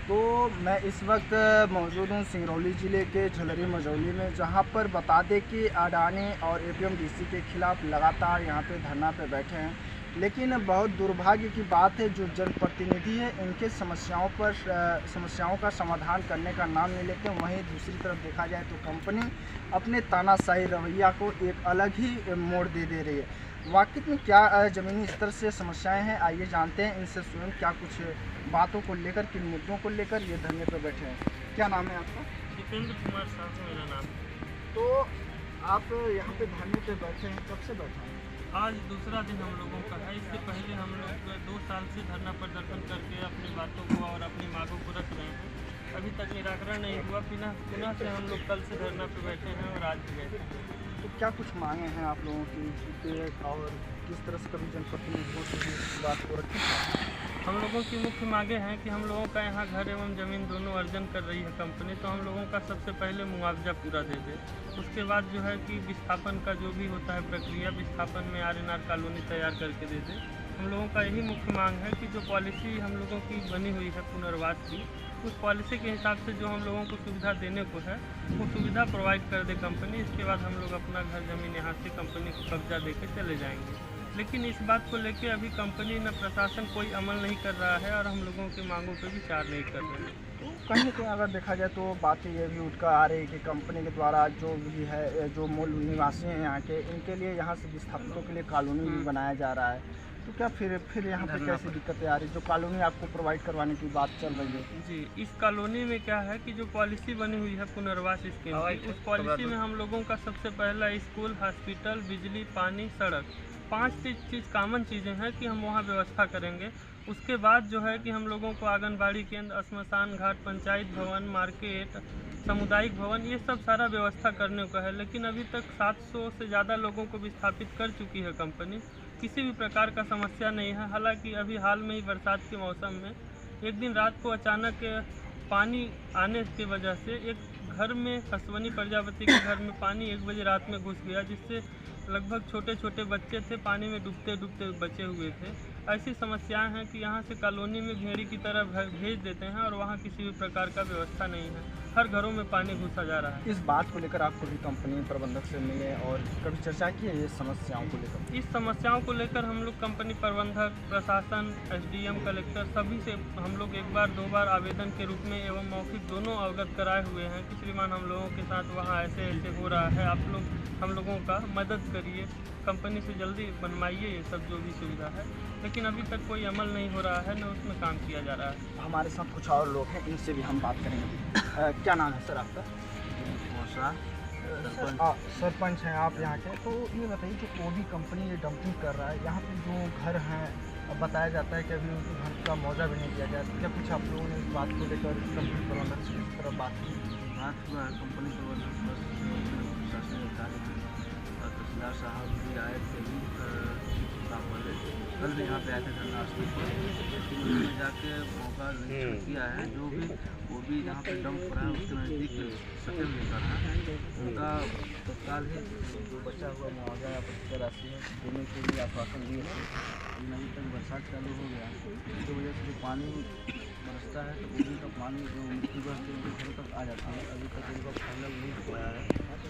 तो मैं इस वक्त मौजूद हूँ सिंगरौली ज़िले के झलरी मझौली में, जहाँ पर बता दें कि अडानी और एपीएमडीसी के खिलाफ लगातार यहाँ पे धरना पे बैठे हैं। लेकिन बहुत दुर्भाग्य की बात है, जो जनप्रतिनिधि है इनके समस्याओं का समाधान करने का नाम नहीं लेते। वहीं दूसरी तरफ देखा जाए तो कंपनी अपने तानाशाही रवैया को एक अलग ही मोड़ दे रही है। वाकई में क्या ज़मीनी स्तर से समस्याएं हैं, आइए जानते हैं इनसे स्वयं क्या कुछ बातों को लेकर, किन मुद्दों को लेकर ये धरने पर बैठे हैं। क्या नाम है आपका? जितेंद्र कुमार साहू मेरा नाम। तो आप यहाँ पे धरने पे बैठे हैं, कब से बैठे हैं? आज दूसरा दिन हम लोगों का है। इससे पहले हम लोग 2 साल से धरना प्रदर्शन करके अपनी बातों को और अपनी मांगों को रख रहे हैं। अभी तक निराकरण नहीं हुआ। पुनः से हम लोग कल से धरना पे बैठे हैं और आज भी बैठे हैं। तो क्या कुछ मांगे हैं आप लोगों की और किस तरह से कभी जनप्रतिनिधियों से भी इस बात को रखी? हम लोगों की मुख्य मांगे हैं कि हम लोगों का यहाँ घर एवं ज़मीन दोनों अर्जन कर रही है कंपनी, तो हम लोगों का सबसे पहले मुआवजा पूरा दे दे। उसके बाद जो है कि विस्थापन का जो भी होता है प्रक्रिया, विस्थापन में आर कॉलोनी तैयार करके दे दे। हम लोगों का यही मुख्य मांग है कि जो पॉलिसी हम लोगों की बनी हुई है पुनर्वास की, उस पॉलिसी के हिसाब से जो हम लोगों को सुविधा देने को है वो सुविधा प्रोवाइड कर दे कंपनी। इसके बाद हम लोग अपना घर ज़मीन यहाँ से कंपनी को कब्जा दे के चले जाएंगे। लेकिन इस बात को लेकर अभी कंपनी न प्रशासन कोई अमल नहीं कर रहा है और हम लोगों की मांगों पर विचार नहीं कर रहे हैं। तो कहीं ना कहीं अगर देखा जाए तो बातें ये भी उठ कर आ रही है कि कंपनी के द्वारा जो भी है, जो मूल निवासी हैं यहाँ के, इनके लिए यहाँ से विस्थापितों के लिए कॉलोनी भी बनाया जा रहा है। तो क्या फिर यहाँ पे कैसी दिक्कतें आ रही, जो कॉलोनी आपको प्रोवाइड करवाने की बात चल रही है? जी, इस कॉलोनी में क्या है कि जो पॉलिसी बनी हुई है पुनर्वास स्कीम की, उस पॉलिसी में हम लोगों का सबसे पहला स्कूल, हॉस्पिटल, बिजली, पानी, सड़क, 5 चीज़ कॉमन चीज़ें हैं कि हम वहाँ व्यवस्था करेंगे। उसके बाद जो है कि हम लोगों को आंगनबाड़ी केंद्र, श्मशान घाट, पंचायत भवन, मार्केट, सामुदायिक भवन, ये सब सारा व्यवस्था करने को है। लेकिन अभी तक 700 से ज़्यादा लोगों को विस्थापित कर चुकी है कंपनी। किसी भी प्रकार का समस्या नहीं है। हालांकि अभी हाल में ही बरसात के मौसम में एक दिन रात को अचानक पानी आने की वजह से एक घर में, अश्वनी प्रजापति के घर में पानी 1 बजे रात में घुस गया, जिससे लगभग छोटे छोटे बच्चे थे पानी में डूबते डूबते बचे हुए थे। ऐसी समस्याएं हैं कि यहाँ से कॉलोनी में भेड़ी की तरह भेज देते हैं और वहाँ किसी भी प्रकार का व्यवस्था नहीं है। हर घरों में पानी घुसा जा रहा है। इस बात को लेकर आपको भी कंपनी प्रबंधक से मिले और कभी चर्चा की है ये समस्याओं को लेकर? इस समस्याओं को लेकर हम लोग कंपनी प्रबंधक, प्रशासन, एसडीएम, कलेक्टर सभी से हम लोग 1 बार 2 बार आवेदन के रूप में एवं मौखिक दोनों अवगत कराए हुए हैं कि श्रीमान हम लोगों के साथ वहाँ ऐसे ऐसे हो रहा है, आप लोग हम लोगों का मदद करिए, कंपनी से जल्दी बनवाइए ये सब जो भी सुविधा है। लेकिन अभी तक कोई अमल नहीं हो रहा है, न उसमें काम किया जा रहा है। हमारे साथ कुछ और लोग हैं, इनसे भी हम बात करेंगे। क्या नाम है सर आपका? सरपंच हैं आप यहाँ के। तो ये बताइए कि वो भी कंपनी ये डंपिंग कर रहा है, यहाँ पे जो घर हैं, अब बताया जाता है कि अभी उनके घर का मुआवजा भी नहीं दिया गया। क्या कुछ आप लोगों ने इस बात को लेकर कंपनी प्रबंधक से इस तरह बात की? बात हुआ है कंपनी प्रबंधक प्रशासन अधिकारी और तहसीलदार साहब भी आए थे काम वाले, कल भी यहाँ पे आए थे धरनास्थल पर। लेकिन जाके मौका निरीक्षण किया है, जो भी वो भी यहाँ पे डंप हो रहा है उसके नज़दीक सटल नहीं कर रहा है। उनका तत्काल ही जो बचा हुआ मुआवजा या बची राशि है देने के लिए आश्वासन दिए थे। अभी तक बरसात चालू हो गया, इसकी वजह से जो पानी बरसता है तो उसी का पानी जो मिट्टी बह के उनके घरों तक आ जाता है। अभी तक उनका फाइनल नहीं हो पाया है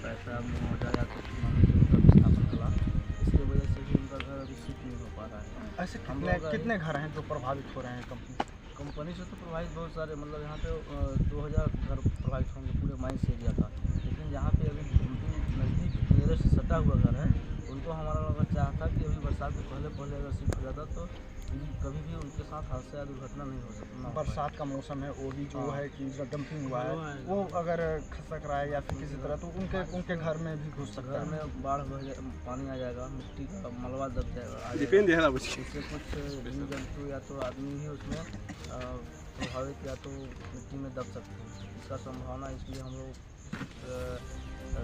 पैसा मुआवजा या कुछ मांगे से उनका विस्थापन करा, इसकी वजह से भी उनका घर अभी शिफ्ट नहीं हो पा रहा है। ऐसे कितने घर हैं जो प्रभावित हो रहे हैं कंपनी से? तो प्रभावित बहुत सारे, मतलब यहाँ पे 2000 घर प्रभावित होंगे पूरे माइंस एरिया का। लेकिन यहाँ पे अभी नज़दीक मेरे से सटा हुआ घर है, उनको हमारा लोग चाह था कि अभी बरसात से पहले अगर शिफ्ट हो जाता तो कभी भी उनके साथ हादसा या दुर्घटना नहीं हो सकता। बरसात का मौसम है, वो भी जो है कि जो डंपिंग हुआ है वो अगर खसक रहा है या फिर किसी तरह, तो उनके घर में भी घुस सकता है। घर में बाढ़ पानी आ जाएगा, मिट्टी का मलबा दब जाएगा। उससे कुछ जीव जंतु या तो आदमी ही उसमें प्रभावित या तो मिट्टी में दब सकते हैं, इसका संभावना। इसलिए हम लोग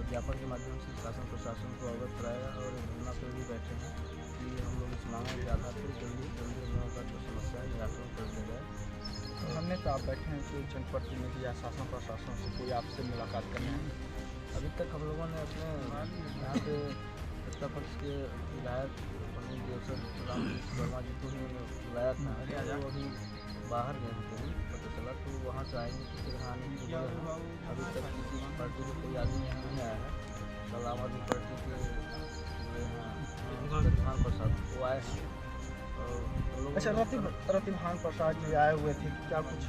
ज्ञापन के माध्यम से शासन प्रशासन को अवगत कराया और धरना पर भी बैठे हैं कि हम लोग इस मांगों के आधार पर जल्दी हम लोगों का जो समस्या है निराकरण कर दिया जाए। तो हमने तो आप बैठे हैं कि जनप्रतिनिधि या शासन प्रशासन से कोई आपसे मुलाकात करने हैं? अभी तक हम लोगों ने अपने यहाँ पे सत्ता पक्ष के विधायक पंडित देवसर राम वर्मा जी को ही बुलाया था, वो अभी बाहर गए थे। होगा तो वहाँ से आएंगे तो फिर आने के लिए अभी तक किसी पार्टी के कोई आदमी यहाँ नहीं आया है। कल आम आदमी पार्टी के प्रतिभान प्रसाद वो आए हैं। अच्छा, प्रतिभान प्रसाद जी आए हुए थे, क्या कुछ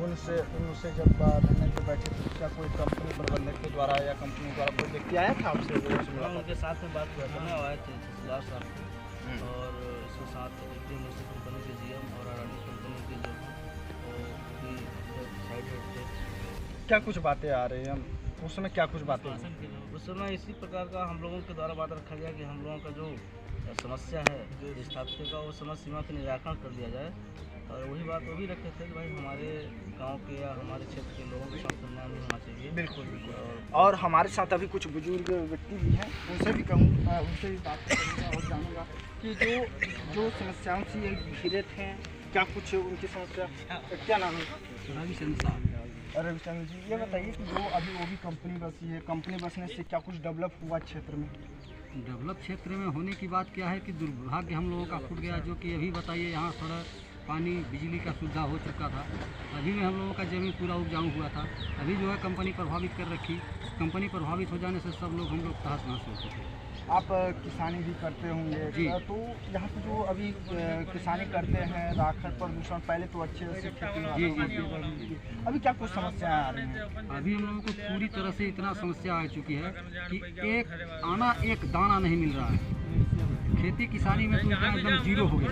उनसे जब धरने पे बैठे थे क्या कोई कंपनी प्रबंधक के द्वारा या कंपनी द्वारा कोई व्यक्ति आया था आपसे? उनके साथ में बात हुआ था ना, आए थे तहसीलदार साहब और उसके साथ इंडस्ट्री कंपनी के GM और अडानी कंपनी के जो साइड हेड थे। क्या कुछ बातें आ रही हैं उस समय, क्या कुछ बातें? उस समय इसी प्रकार का हम लोगों के द्वारा बात रखा गया कि हम लोगों का जो समस्या है स्थापित का वो समय सीमा के निराकरण कर दिया जाए। और वही बात वो भी रखे थे कि भाई हमारे गांव के या हमारे क्षेत्र के लोगों के साथ अन्याय नहीं होना चाहिए। बिल्कुल बिल्कुल। और हमारे साथ अभी कुछ बुजुर्ग व्यक्ति भी हैं, उनसे भी कहूँगा, उनसे भी बात करूँगा और जानूँगा कि जो समस्याओं से ये घिरे थे, क्या कुछ उनकी समस्या, क्या नाम है? रविचंद्र जी, ये बताइए कि जो अभी वो भी कंपनी बसी है, कंपनी बसने से क्या कुछ डेवलप हुआ क्षेत्र में? डेवलप क्षेत्र में होने की बात क्या है कि दुर्भाग्य हम लोगों का फूट गया, जो कि अभी बताइए यहाँ सड़क पानी बिजली का सुविधा हो चुका था, अभी में हम लोगों का ज़मीन पूरा उपजाऊ हुआ था। अभी जो है कंपनी प्रभावित कर रखी, कंपनी प्रभावित हो जाने से सब लोग हम लोग तहस नहस हो चुके। आप किसानी भी करते होंगे जी, तो यहाँ पे जो अभी किसानी करते हैं, राखड़ प्रदूषण पहले तो अच्छे से खेती जी, अभी क्या कुछ समस्याएं आ रही हैं? अभी हम लोगों को पूरी तरह से इतना समस्या आ चुकी है कि एक दाना नहीं मिल रहा है। खेती किसानी में तो एकदम जीरो हो गया,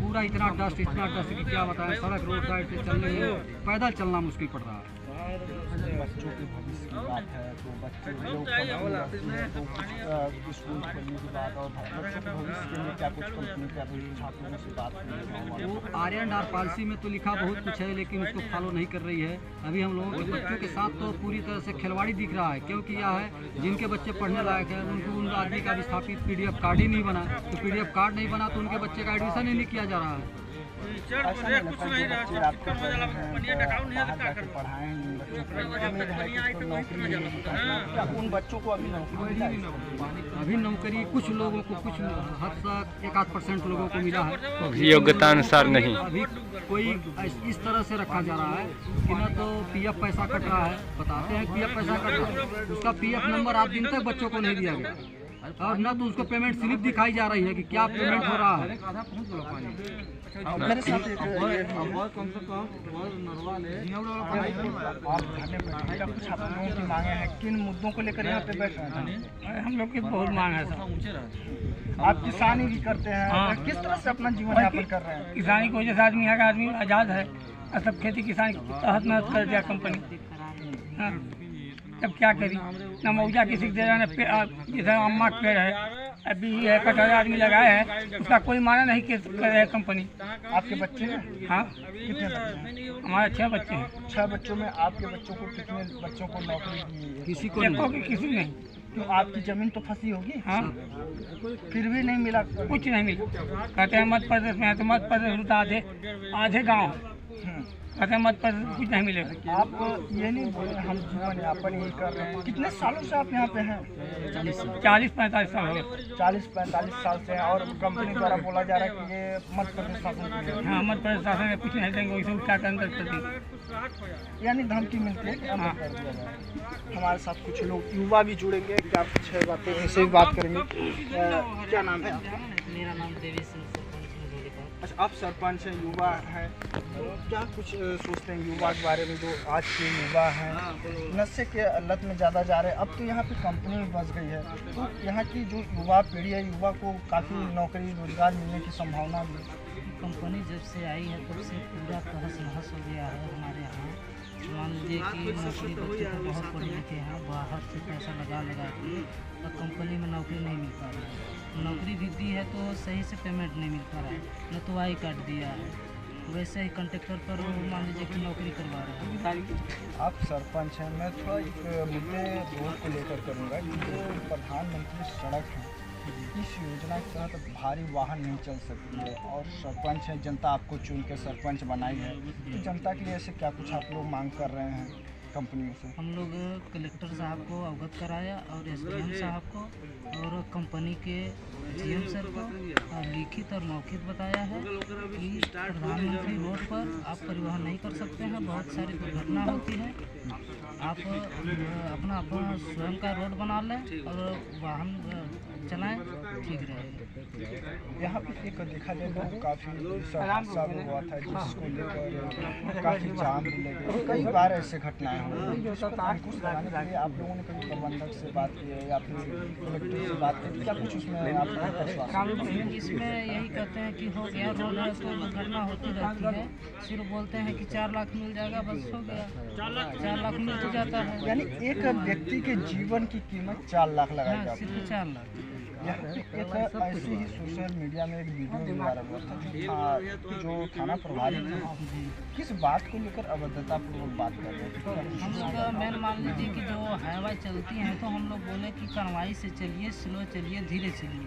पूरा इतना डस्ट कि क्या बताएं। सड़क रोड साइड से चलने में पैदल चलना मुश्किल पड़ रहा है। बच्चों के भविष्य की बात है तो बच्चे स्कूल खोलने की बात, और बच्चों के भविष्य के लिए क्या कुछ कंपनी कर रही है, छात्रों से बात कर रही है। वो R&R पॉलिसी में तो लिखा बहुत कुछ है, लेकिन उसको फॉलो नहीं कर रही है। अभी हम लोगों के बच्चों के साथ तो पूरी तरह से खिलवाड़ी दिख रहा है, क्योंकि यह है जिनके बच्चे पढ़ने लायक है उन आदमी का विस्थापित PDF कार्ड ही नहीं बना, तो PDF कार्ड नहीं बना तो उनके बच्चे का एडमिशन ही नहीं किया जा रहा है। ऐसा नहीं लगता जो बच्चे आपके पढ़ाएं क्या उन बच्चों को अभी नौकरी? अभी नौकरी कुछ लोगों को, कुछ हद तक 1-8% लोगों को मिला है, योग्यता अनुसार नहीं। अभी कोई इस तरह से रखा जा रहा है कि ना तो PF पैसा कट रहा है, बताते हैं PF पैसा कट रहा है, उसका PF नंबर आज दिन तक बच्चों को नहीं दिया गया, और न तो उसको पेमेंट स्लिप दिखाई जा रही है कि क्या पेमेंट हो रहा है। मेरे साथ कुछ आप लोगों की मांगे हैं, किन मुद्दों को लेकर यहाँ पे बैठ रहे हैं? हम लोग की बहुत मांग है सर। आप किसानी भी करते हैं, किस तरह से अपना जीवन यापन कर रहे हैं? किसानी को जैसे आदमी यहाँ का आदमी आज़ाद है, सब खेती किसानी तहत महत कर दिया कंपनी। तब क्या करी, न मौजा किसी को दे रहा, जैसे अम्मा के पेड़ है, अभी है कटहल आदमी लगाए हैं, उसका कोई माना नहीं कि कर रहे कंपनी। आपके बच्चे हैं? हाँ, कितने बच्चे हैं? हमारे 6 बच्चे हैं। 6 बच्चों में आपके बच्चों को कितने बच्चों को नौकरी दी है? किसी को किसी नहीं। तो आपकी जमीन तो फंसी होगी? हाँ, फिर भी नहीं मिला? कुछ नहीं मिला। कहते हैं मध्य प्रदेश में है तो मध्य प्रदेश में आधे गाँव कहते हैं मध्य प्रदेश कुछ नहीं मिलेगा। आप ये नहीं बोले हम जीवन यापन यही कर रहे हैं? कितने सालों से आप यहाँ पे हैं? 40-45 साल हो गए। 40-45 साल से हैं, और कंपनी द्वारा बोला जा रहा है कि ये मध्य प्रदेश शासन के लिए। हाँ, मध्य प्रदेश शासन में कुछ नहीं देंगे, वैसे क्या अंदर कर दी, यानी धमकी मिलती है कि अंदर कर दिया जाए। हमारे साथ कुछ लोग युवा भी जुड़ेंगे, क्या कुछ बातें उनसे भी बात करेंगे। क्या नाम है? मेरा नाम देवी सिंह। अच्छा, आप सरपंच हैं, युवा हैं, क्या कुछ सोचते हैं युवा के बारे में? जो आज के युवा हैं नशे के लत में ज़्यादा जा रहे हैं, अब तो यहाँ पे कंपनी भी बस गई है, तो यहाँ की जो युवा पीढ़ी है, युवा को काफ़ी नौकरी रोजगार मिलने की संभावना भी। कंपनी जब से आई है तब से पूरा तहस नहस हो गया है हमारे यहाँ। मान लीजिए कि नौकरी बच्चे तो बहुत पढ़े लिखे हैं, बाहर से पैसा लगा के और कंपनी में नौकरी नहीं मिल पा रही है। नौकरी भी दी है तो सही से पेमेंट नहीं मिल पा रहा है, न तो आई काट दिया है, वैसे ही कंट्रेक्टर पर मान लीजिए कि नौकरी करवा रहे हैं। आप सरपंच हैं, मैं थोड़ा एक मुद्दे रोड को लेकर करूँगा कि जो प्रधानमंत्री सड़क है, इस योजना के तहत भारी वाहन नहीं चल सकती है, और सरपंच है, जनता आपको चुन के सरपंच बनाई है, तो जनता के लिए ऐसे क्या कुछ आप लोग मांग कर रहे हैं? कंपनियों से? हम लोग कलेक्टर साहब को अवगत कराया और एसडीएम साहब को और कंपनी के जीएम सर को लिखित और मौखिक बताया है कि प्रधानमंत्री रोड पर आप परिवहन नहीं कर सकते हैं, बहुत सारी दुर्घटना होती है। आप अपना स्वयं का रोड बना लें और वाहन चलाएं, ठीक रहेगा। यहाँ पे एक देखा जाए तो काफ़ी हादसा हुआ था जिसको लेकर काफ़ी जाम भी लगे, कई बार ऐसे घटनाएं हुई। जिस पर अंकुश लगाने के लिए आप लोगों ने कभी प्रबंधक से बात की है या फिर कलेक्टर से बात की, क्या कुछ उसमें आप इसमें यही कहते हैं कि हो गया रोड है तो दुर्घटना होती रहती है, सिर्फ बोलते हैं कि 4 लाख मिल जाएगा, बस हो गया। 4 लाख मिल तो जाता है, यानी एक व्यक्ति के जीवन की कीमत 4 लाख लगाई हाँ, जाती है। सिर्फ 4 लाख। यहाँ पे एक ऐसे ही सोशल मीडिया में एक वीडियो भी वायरल हुआ था कि जो थाना प्रभारी थे किस बात को लेकर अभद्रतापूर्वक बात कर रहे थे। हम लोग मेन मान लीजिए कि जो हाईवे चलती हैं तो हम लोग बोले कि कनवाई से चलिए, स्लो चलिए, धीरे चलिए,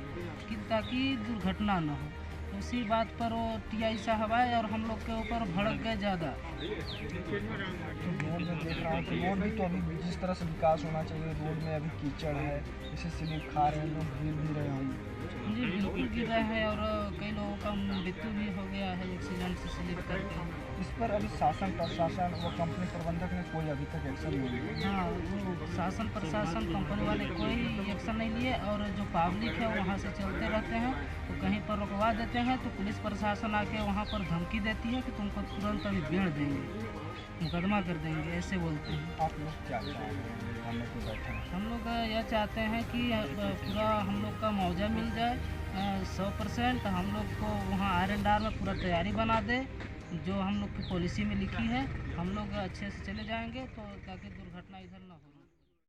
कि ताकि दुर्घटना न हो। उसी बात पर वो टीआई साहब आए और हम लोग के ऊपर भड़क गए ज़्यादा। रोड में देख रहा हूँ कि रोड भी तो अभी जिस तरह से विकास होना चाहिए, रोड में अभी कीचड़ है, इसे स्लिप खा रहे हैं लोग, गिर भी रहे होंगे। जी बिल्कुल गिर रहे हैं और कई लोगों का मृत्यु भी हो गया है एक्सीडेंट से स्लिप करके। इस पर अभी शासन प्रशासन व कंपनी प्रबंधक ने कोई अभी तक एक्शन नहीं लिया। हाँ, वो शासन प्रशासन कंपनी वाले कोई एक्शन नहीं लिए और जो पब्लिक है वहाँ से चलते रहते हैं तो कहीं पर रुकवा देते हैं तो पुलिस प्रशासन आके वहाँ पर धमकी देती है कि तुमको तुरंत अभी बेड़ देंगे, मुकदमा कर देंगे, ऐसे बोलते हैं। आप लोग क्या चाह रहे हैं? हम लोग यह चाहते हैं कि पूरा हम लोग का मुआवजा मिल जाए 100%। हम लोग को वहाँ R&R में पूरा तैयारी बना दे, जो हम लोग की पॉलिसी में लिखी है। हम लोग अच्छे से चले जाएंगे तो ताकि दुर्घटना इधर ना हो।